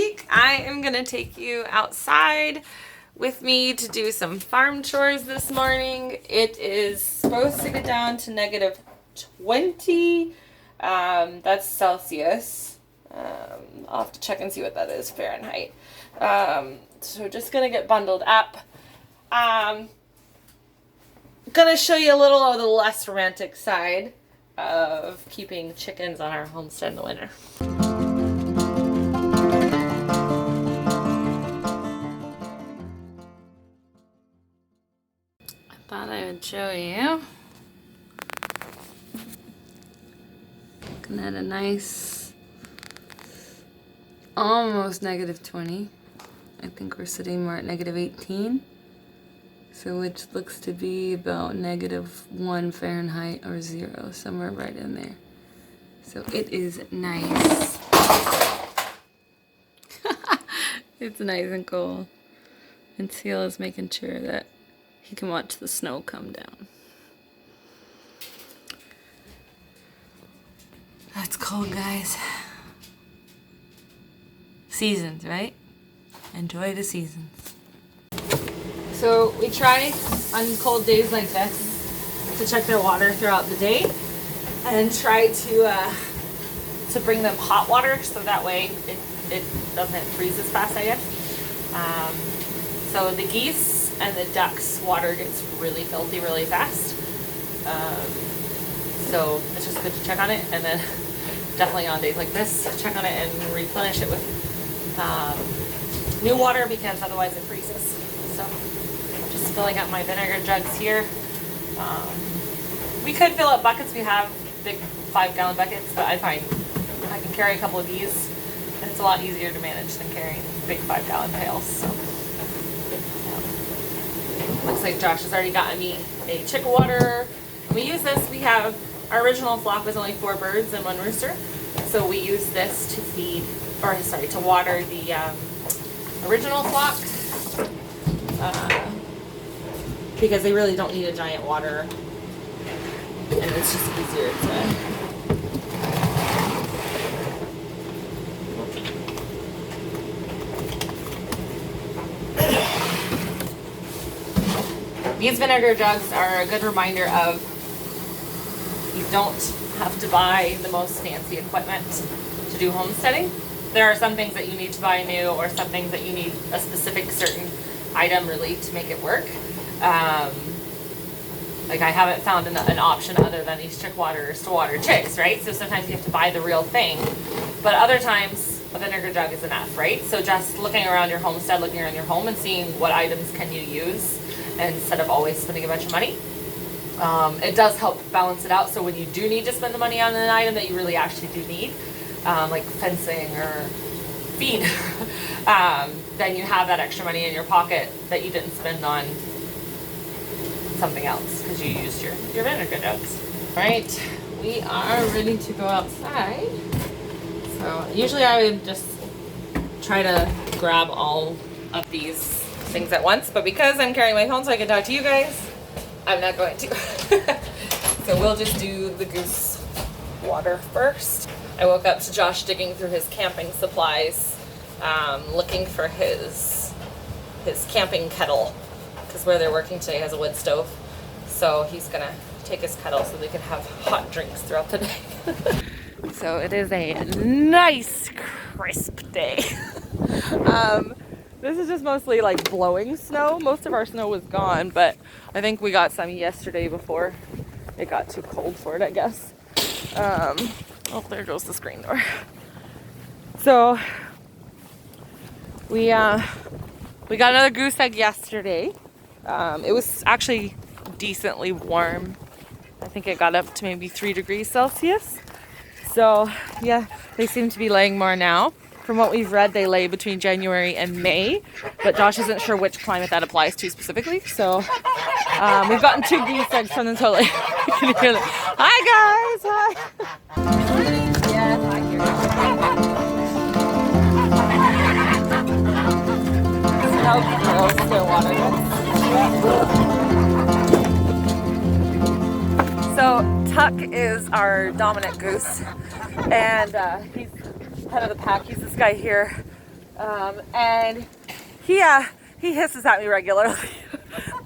week I am gonna take you outside with me to do some farm chores this morning. It is supposed to get down to negative 20. That's Celsius. I'll have to check and see what that is Fahrenheit. So just gonna get bundled up. Gonna show you a little of the less romantic side of keeping chickens on our homestead in the winter. I thought I would show you. Looking at a nice, almost negative 20. I think we're sitting more at negative 18. So which looks to be about -1 Fahrenheit or 0, somewhere right in there. So it is nice. It's nice and cold. And Seal is making sure that he can watch the snow come down. That's cold, guys. Seasons, right? Enjoy the seasons. So we try on cold days like this to check their water throughout the day and try to bring them hot water so that way it doesn't freeze as fast, I guess. So the geese and the ducks' water gets really filthy really fast. So it's just good to check on it, and then definitely on days like this, check on it and replenish it with new water because otherwise it freezes. So just filling up my vinegar jugs here. We could fill up buckets. We have big 5-gallon buckets, but I find I can carry a couple of these, and it's a lot easier to manage than carrying big 5-gallon pails. So, yeah. Looks like Josh has already gotten me a chick water. We use this. We have our original flock was only 4 birds and 1 rooster, so we use this to feed, or sorry, to water the original flock. Because they really don't need a giant water, and it's just easier to these vinegar jugs are a good reminder of you don't have to buy the most fancy equipment to do homesteading. There are some things that you need to buy new, or some things that you need a specific certain item really to make it work. Like I haven't found an option other than these chick waters to water chicks, right? So sometimes you have to buy the real thing, but other times a vinegar jug is enough, right? So just looking around your homestead, looking around your home and seeing what items can you use instead of always spending a bunch of money. It does help balance it out, so when you do need to spend the money on an item that you really actually do need, like fencing or feed, then you have that extra money in your pocket that you didn't spend on something else because you used your vinegar jugs. All right, we are ready to go outside. So usually I would just try to grab all of these things at once, but because I'm carrying my phone so I can talk to you guys, I'm not going to. So we'll just do the goose water first. I woke up to Josh digging through his camping supplies, looking for his camping kettle, because where they're working today has a wood stove. So he's gonna take his kettle so they can have hot drinks throughout the day. So it is a nice crisp day. This is just mostly like blowing snow. Most of our snow was gone, but I think we got some yesterday before it got too cold for it, I guess. Oh, there goes the screen door. So we got another goose egg yesterday. It was actually decently warm. I think it got up to maybe 3 degrees Celsius. So yeah, they seem to be laying more now. From what we've read, they lay between January and May, but Josh isn't sure which climate that applies to specifically. So we've gotten 2 goose eggs from them totally. Can you hear them? Hi guys, hi. Yes, I hear you. How gross their water is. So Tuck is our dominant goose, and he's head of the pack. He's this guy here. And he hisses at me regularly.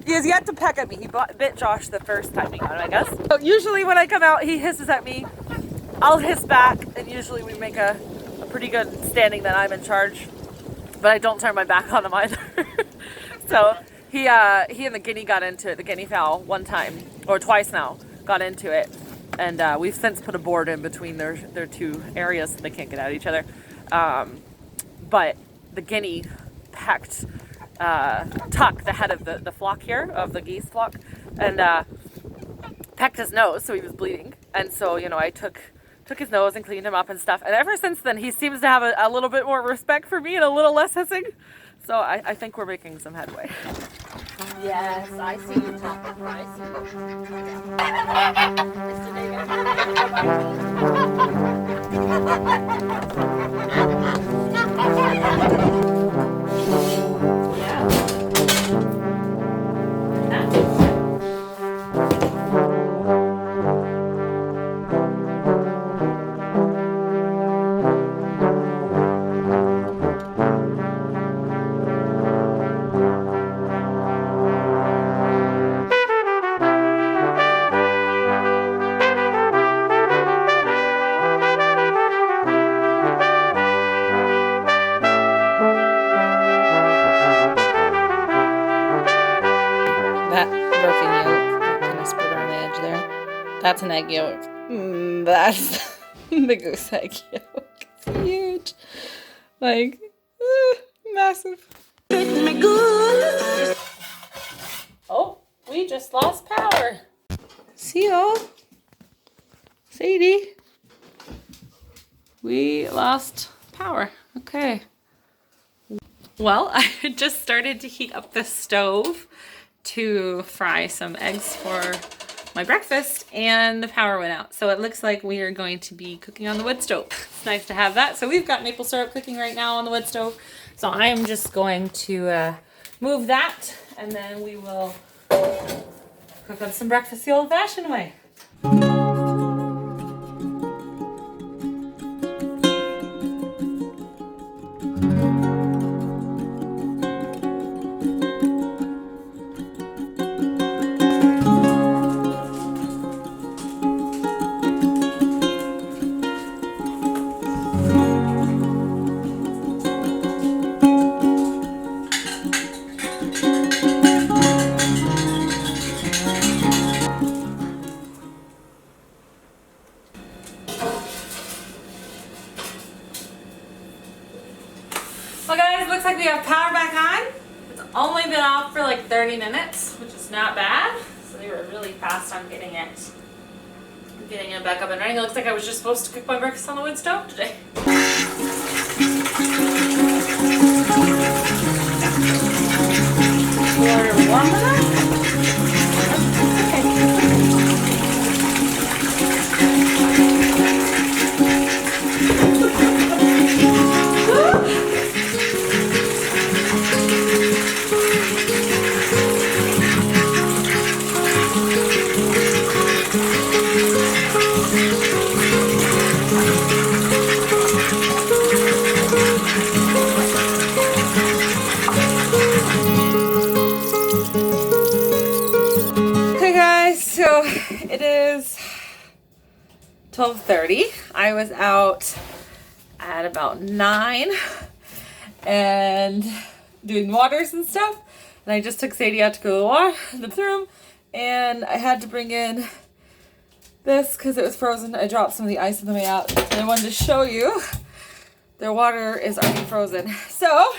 He has yet to peck at me. He bit Josh the first time he got him, I guess. So usually when I come out, he hisses at me. I'll hiss back, and usually we make a pretty good standing that I'm in charge. But I don't turn my back on him either. So he and the guinea got into it. The guinea fowl one time, or twice now, got into it. And we've since put a board in between their two areas so they can't get at each other. But the guinea pecked Tuck, the head of the flock here, of the geese flock, and pecked his nose, so he was bleeding. And so, you know, I took his nose and cleaned him up and stuff. And ever since then, he seems to have a little bit more respect for me and a little less hissing. So I think we're making some headway. Yes, I see you, Tuck. I see That's an egg yolk. That's the goose egg yolk. It's huge. Like, massive. Oh, we just lost power. See y'all. Sadie. We lost power. Okay. Well, I just started to heat up the stove to fry some eggs for my breakfast, and the power went out. So it looks like we are going to be cooking on the wood stove. It's nice to have that. So we've got maple syrup cooking right now on the wood stove. So I am just going to move that, and then we will cook up some breakfast the old-fashioned way. Well guys, looks like we have power back on. It's only been off for like 30 minutes, which is not bad. So they were really fast on getting it back up and running. It looks like I was just supposed to cook my breakfast on the wood stove today. Water warm enough? So it is 12:30. I was out at about 9 and doing waters and stuff. And I just took Sadie out to go to the water in the bathroom, and I had to bring in this because it was frozen. I dropped some of the ice on the way out, and I wanted to show you their water is already frozen. So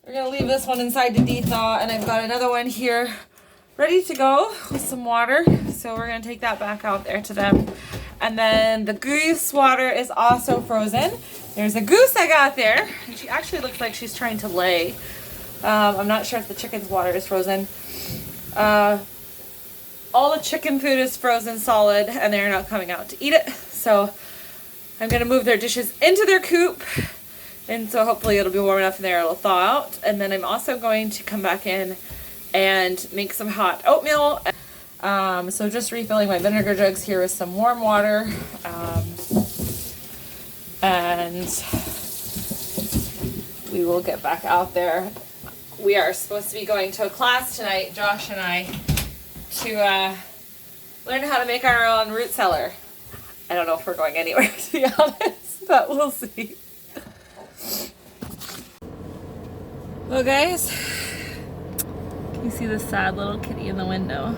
we're gonna leave this one inside to de-thaw, and I've got another one here ready to go with some water. So we're gonna take that back out there to them. And then the goose water is also frozen. There's a goose I got there, and she actually looks like she's trying to lay. I'm not sure if the chicken's water is frozen. All the chicken food is frozen solid, and they're not coming out to eat it. So I'm gonna move their dishes into their coop, and so hopefully it'll be warm enough in there, it'll thaw out. And then I'm also going to come back in and make some hot oatmeal. So just refilling my vinegar jugs here with some warm water. And we will get back out there. We are supposed to be going to a class tonight, Josh and I, to learn how to make our own root cellar. I don't know if we're going anywhere, to be honest, but we'll see. Well, guys, can you see the sad little kitty in the window?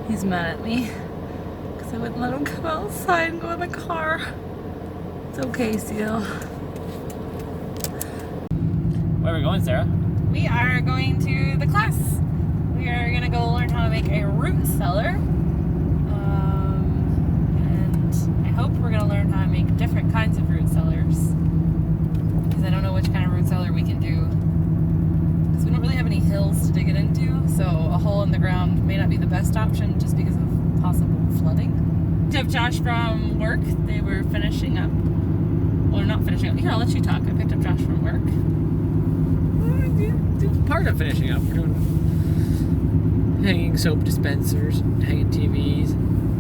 He's mad at me because I wouldn't let him come outside and go in the car. It's okay, Seal. Where are we going, Sarah? We are going to the class. We are going to go learn how to make a root cellar. And I hope we're going to learn how to make different kinds of root cellars. Because I don't know which kind of root cellar we can do. Because we don't really have any hills to dig it into. So a hole in the ground may not be the best option just because of possible flooding. I picked up Josh from work. They were finishing up. Well, not finishing up. Here, I'll let you talk. I picked up Josh from work. Part of finishing up. We're doing hanging soap dispensers, hanging TVs,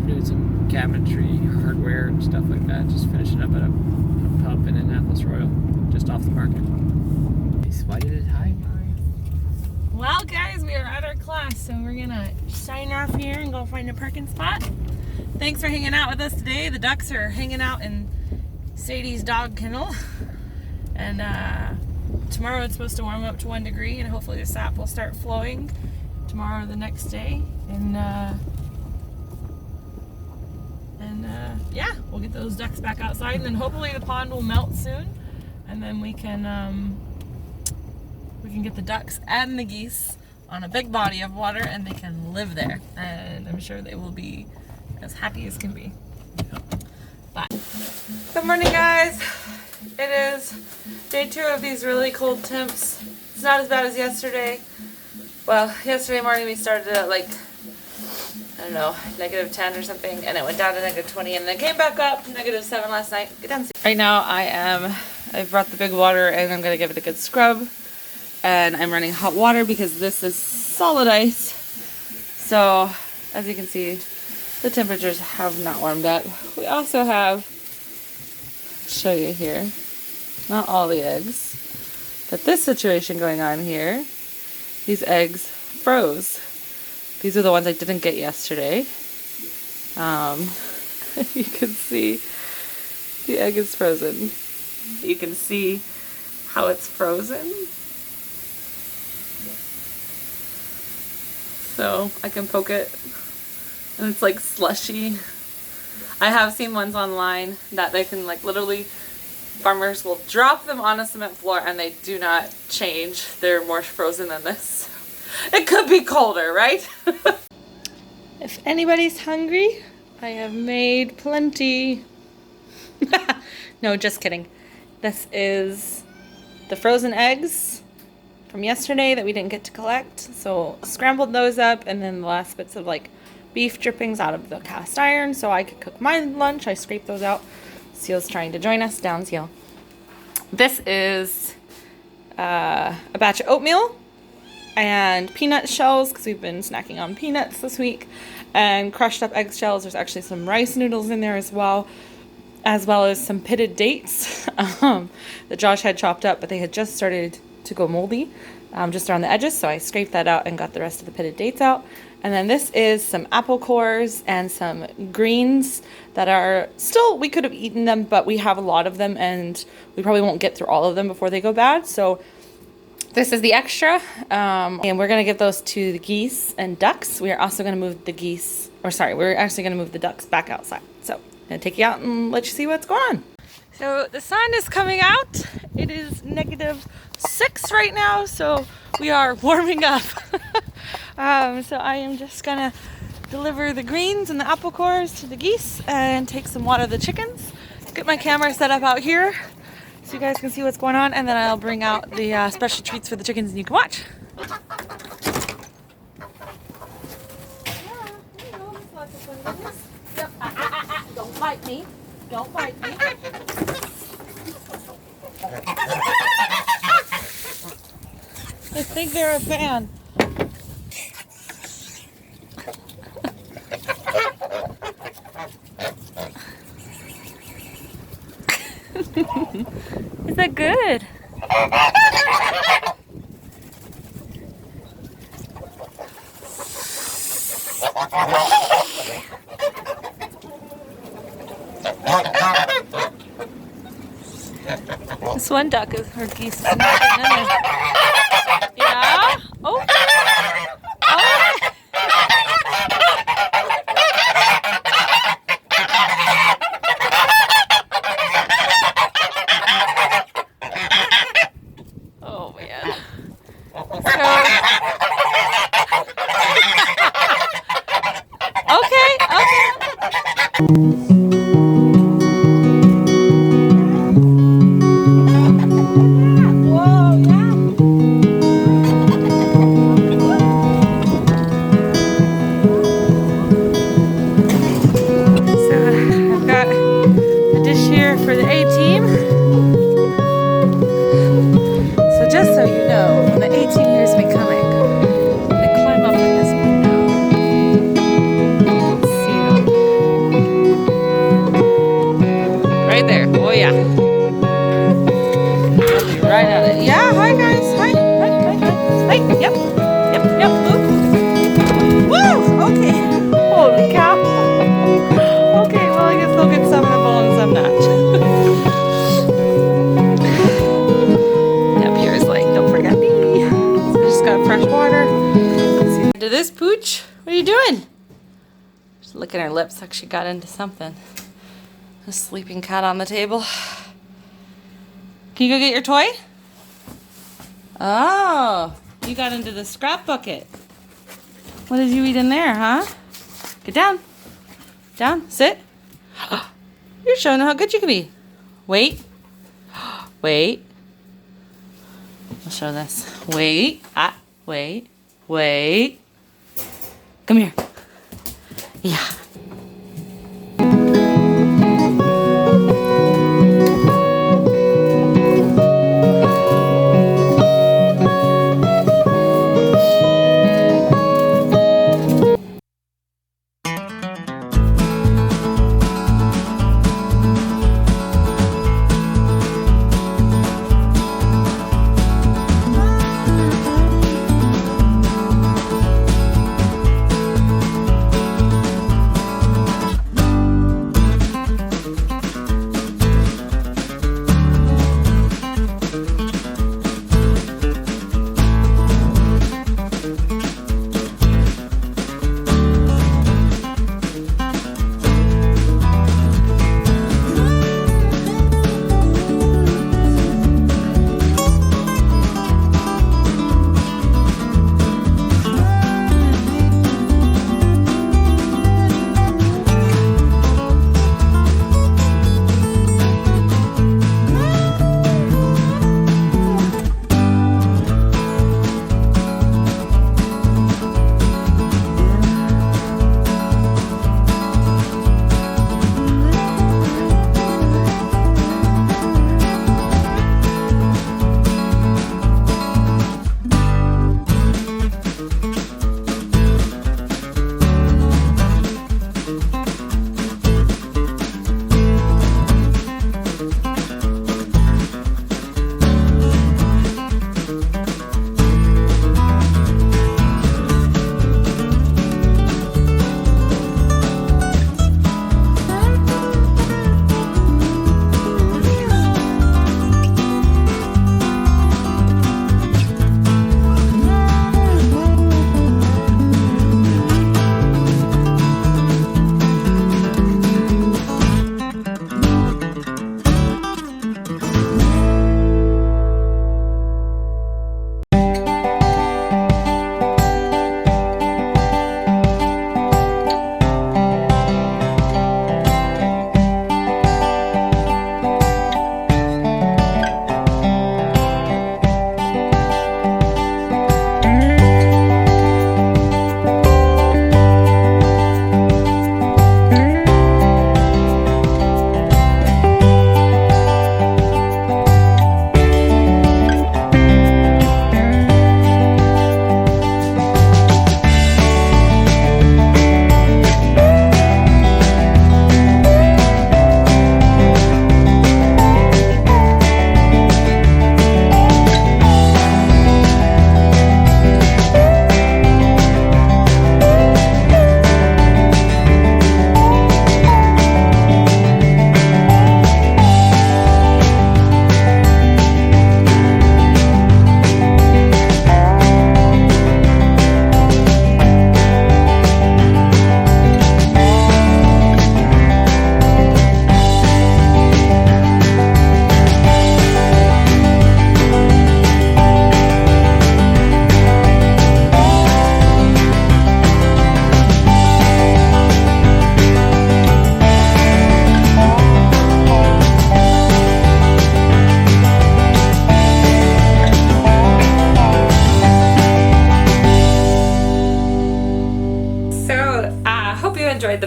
doing some cabinetry, hardware, and stuff like that. Just finishing up at a pub in Annapolis Royal, just off the market. Why did it hide? Well, guys, we are at our class, so we're gonna sign off here and go find a parking spot. Thanks for hanging out with us today. The ducks are hanging out in Sadie's dog kennel, and tomorrow it's supposed to warm up to 1 degree, and hopefully the sap will start flowing tomorrow or the next day, and yeah, we'll get those ducks back outside, and then hopefully the pond will melt soon, and then we can get the ducks and the geese on a big body of water, and they can live there, and I'm sure they will be as happy as can be. Bye. Good morning, guys. It is day 2 of these really cold temps. It's not as bad as yesterday. Well, yesterday morning we started at like, I don't know, -10 or something, and it went down to -20, and then came back up to -7 last night. Get down. Right now I've brought the big water, and I'm gonna give it a good scrub, and I'm running hot water because this is solid ice. So as you can see, the temperatures have not warmed up. We also have, show you here, not all the eggs, but this situation going on here. These eggs froze. These are the ones I didn't get yesterday. You can see the egg is frozen. You can see how it's frozen. So I can poke it, and it's like slushy. I have seen ones online that they can like literally, farmers will drop them on a cement floor and they do not change. They're more frozen than this. It could be colder, right? If anybody's hungry, I have made plenty. No, just kidding. This is the frozen eggs from yesterday that we didn't get to collect. So scrambled those up, and then the last bits of like beef drippings out of the cast iron so I could cook my lunch. I scraped those out. Seal's trying to join us. Down, Seal. This is a batch of oatmeal and peanut shells, because we've been snacking on peanuts this week, and crushed up eggshells. There's actually some rice noodles in there as well as some pitted dates that Josh had chopped up, but they had just started to go moldy just around the edges, so I scraped that out and got the rest of the pitted dates out. And then this is some apple cores and some greens that are still, we could have eaten them, but we have a lot of them and we probably won't get through all of them before they go bad. So this is the extra, and we're gonna give those to the geese and ducks. We are also gonna move the geese, or sorry, we're actually gonna move the ducks back outside. So I'm gonna take you out and let you see what's going on. So the sun is coming out. It is -6 right now, so we are warming up. So I am just gonna deliver the greens and the apple cores to the geese and take some water to the chickens. Get my camera set up out here so you guys can see what's going on, and then I'll bring out the special treats for the chickens and you can watch. Don't bite me. Don't bite me. I think they're a fan. Is that good? This one duck is her geese is not getting in there. Yeah? Oh. Oh. Oh man. Okay, okay. For the A team. So just so you know, when the A team hears me coming, they climb up in this window. See them? Right there. Oh yeah. They'll be right at it. Yeah. Hi guys. Hi. Hi. Hi. Hi. Hi. Yep. Yep. Yep. Ooh. Woo. Okay. Holy cow. Okay. Well, I guess they'll get some in a bowl and some not. Fresh water. To this pooch. What are you doing? She's licking her lips like she got into something. A sleeping cat on the table. Can you go get your toy? Oh, you got into the scrap bucket. What did you eat in there, huh? Get down. Down. Sit. You're showing how good you can be. Wait. Wait. I'll show this. Wait. Wait. Wait. Come here. Yeah.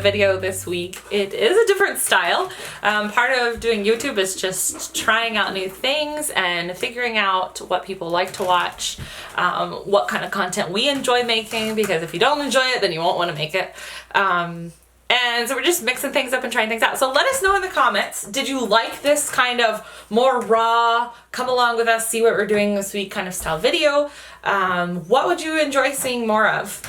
video this week. It is a different style. Part of doing YouTube is just trying out new things and figuring out what people like to watch, what kind of content we enjoy making, because if you don't enjoy it, then you won't want to make it. And so we're just mixing things up and trying things out. So let us know in the comments, did you like this kind of more raw, come along with us, see what we're doing this week kind of style video? What would you enjoy seeing more of?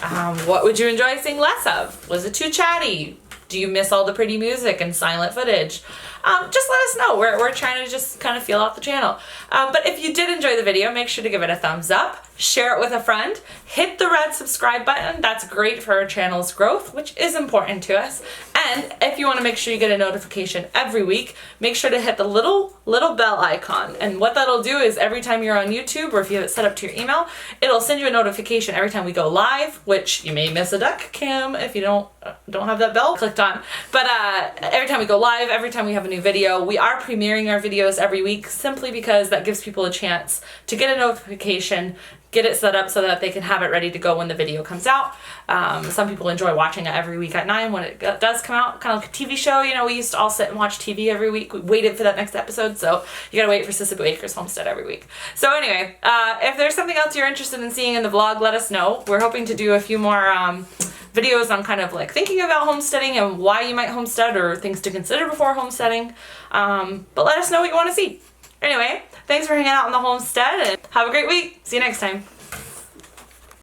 What would you enjoy seeing less of? Was it too chatty? Do you miss all the pretty music and silent footage? Just let us know. We're trying to just kind of feel out the channel. But if you did enjoy the video, make sure to give it a thumbs up, share it with a friend, hit the red subscribe button. That's great for our channel's growth, which is important to us. And if you want to make sure you get a notification every week, make sure to hit the little bell icon. And what that'll do is every time you're on YouTube, or if you have it set up to your email, it'll send you a notification every time we go live, which you may miss a duck cam if you don't have that bell clicked on. But every time we go live, every time we have a new video, we are premiering our videos every week simply because that gives people a chance to get a notification, get it set up so that they can have it ready to go when the video comes out. Some people enjoy watching it every week at 9 when it does come out, kind of like a TV show. You know, we used to all sit and watch TV every week. We waited for that next episode, so you gotta wait for Sissibooacreshomestead Homestead every week. So anyway, if there's something else you're interested in seeing in the vlog, let us know. We're hoping to do a few more videos on kind of like thinking about homesteading and why you might homestead or things to consider before homesteading. But let us know what you want to see. Anyway, thanks for hanging out on the homestead and have a great week. See you next time.